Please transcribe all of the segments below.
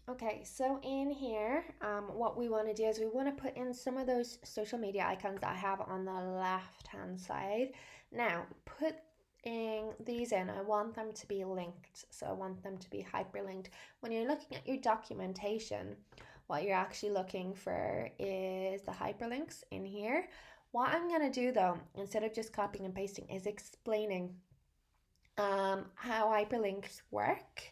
Okay, so in here, what we want to do is we want to put in some of those social media icons that I have on the left hand side. Now, putting these in, I want them to be linked, so I want them to be hyperlinked. When you're looking at your documentation, what you're actually looking for is the hyperlinks in here. What I'm going to do though, instead of just copying and pasting, is explaining how hyperlinks work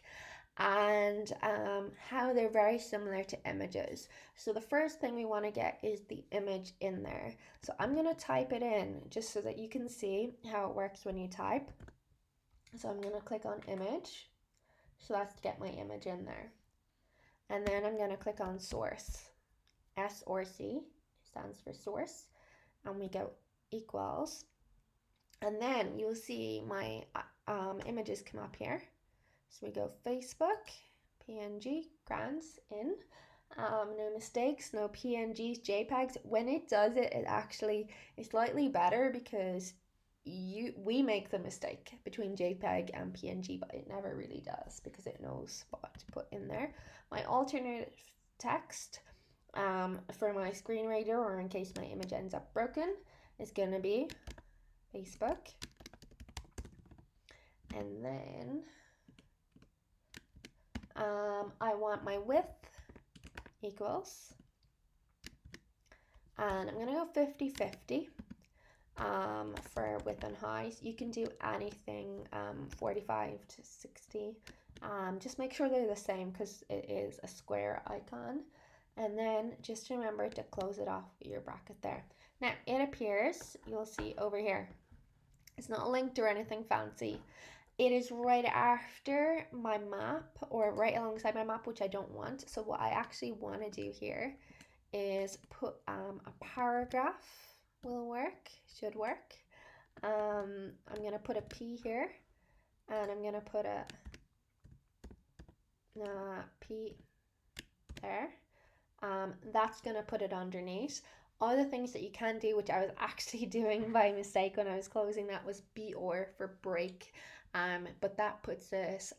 and how they're very similar to images. So the first thing we want to get is the image in there. So I'm going to type it in just so that you can see how it works when you type. So I'm going to click on image. So that's to get my image in there. And then I'm going to click on source. S or C stands for source. And we go equals. And then you'll see my images come up here. So we go Facebook, PNG, grants in. No mistakes, no PNGs, JPEGs. When it does it, it actually is slightly better because we make the mistake between JPEG and PNG, but it never really does because it knows what to put in there. My alternative text for my screen reader or in case my image ends up broken is going to be Facebook. And then I want my width equals, and I'm gonna go 50-50 for width and height. You can do anything 45 to 60. Just make sure they're the same because it is a square icon. And then just remember to close it off your bracket there. Now it appears, you'll see over here, it's not linked or anything fancy. It is right after my map or right alongside my map, which I don't want. So what I actually want to do here is put a paragraph will work, should work. I'm going to put a P here and I'm going to put a P there. That's going to put it underneath. Other things that you can do, which I was actually doing by mistake when I was closing that, was BR for break. But that puts us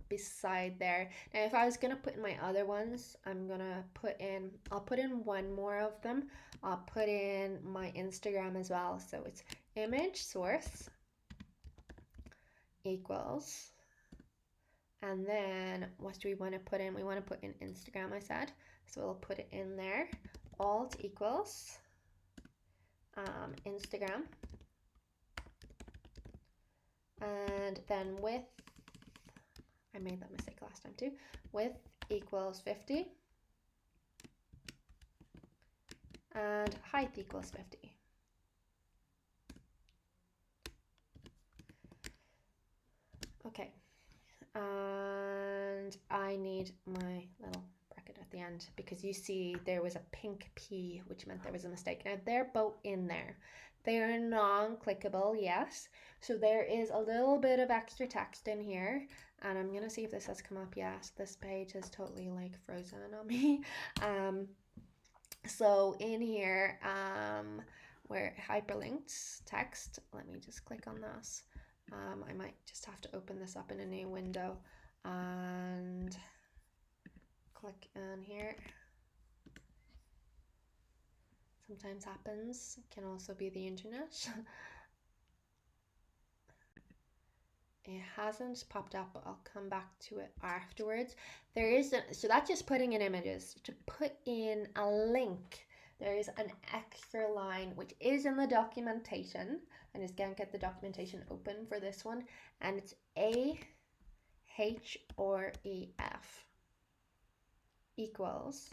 beside there. Now, if I was gonna put in my other ones, I'll put in one more of them. I'll put in my Instagram as well. So it's image source equals, and then what do we want to put in? We want to put in Instagram, I said. So we'll put it in there. Alt equals Instagram. And then width, I made that mistake last time too. Width equals 50. And height equals 50. Okay. And I need my little bracket at the end because you see there was a pink P, which meant there was a mistake. Now they're both in there. They are non-clickable, yes. So there is a little bit of extra text in here. And I'm gonna see if this has come up. Yes, this page is totally like frozen on me. So in here, where hyperlinked text, let me just click on this. I might just have to open this up in a new window and click on here. Sometimes happens. It can also be the internet. It hasn't popped up, but I'll come back to it afterwards. So that's just putting in images. To put in a link, there is an extra line which is in the documentation. I'm just gonna get the documentation open for this one, and it's AHREF equals,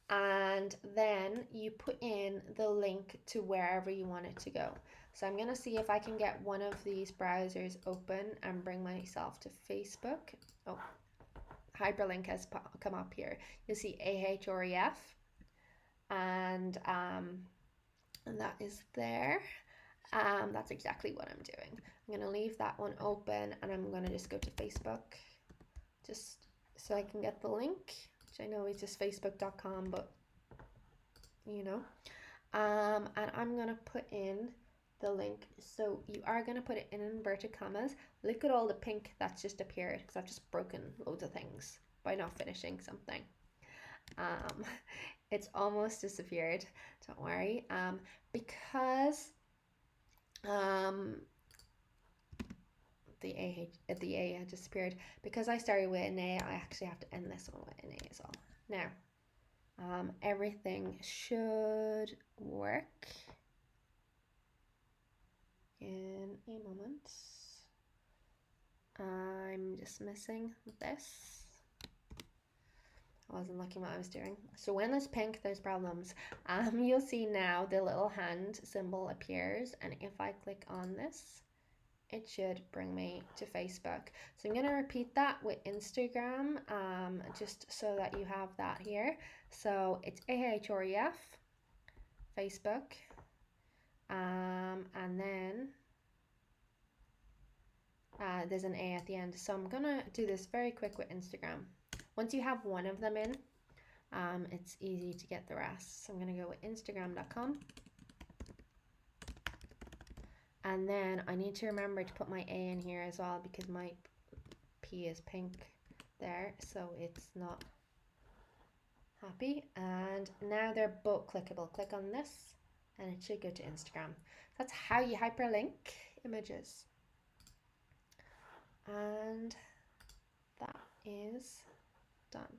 and then you put in the link to wherever you want it to go. So I'm gonna see if I can get one of these browsers open and bring myself to Facebook. Oh, hyperlink has come up here. You'll see AHREF, and that is there. That's exactly what I'm doing. I'm gonna leave that one open and I'm gonna just go to Facebook just so I can get the link, which I know is just facebook.com, but you know. And I'm gonna put in the link. So you are gonna put it in inverted commas. Look at all the pink that's just appeared because I've just broken loads of things. by not finishing something. It's almost disappeared, don't worry, because the A had disappeared. Because I started with an A, I actually have to end this one with an A as well. Now, everything should work in a moment. I'm just missing this. I wasn't looking what I was doing. So when it's pink, there's problems. You'll see now the little hand symbol appears, and if I click on this, it should bring me to Facebook. So I'm going to repeat that with Instagram, just so that you have that here. So it's AHREF, Facebook, and then there's an A at the end. So I'm going to do this very quick with Instagram. Once you have one of them in, it's easy to get the rest. So I'm going to go with Instagram.com. And then I need to remember to put my A in here as well, because my P is pink there, so it's not happy. And now they're both clickable. Click on this and it should go to Instagram. That's how you hyperlink images. And that is done.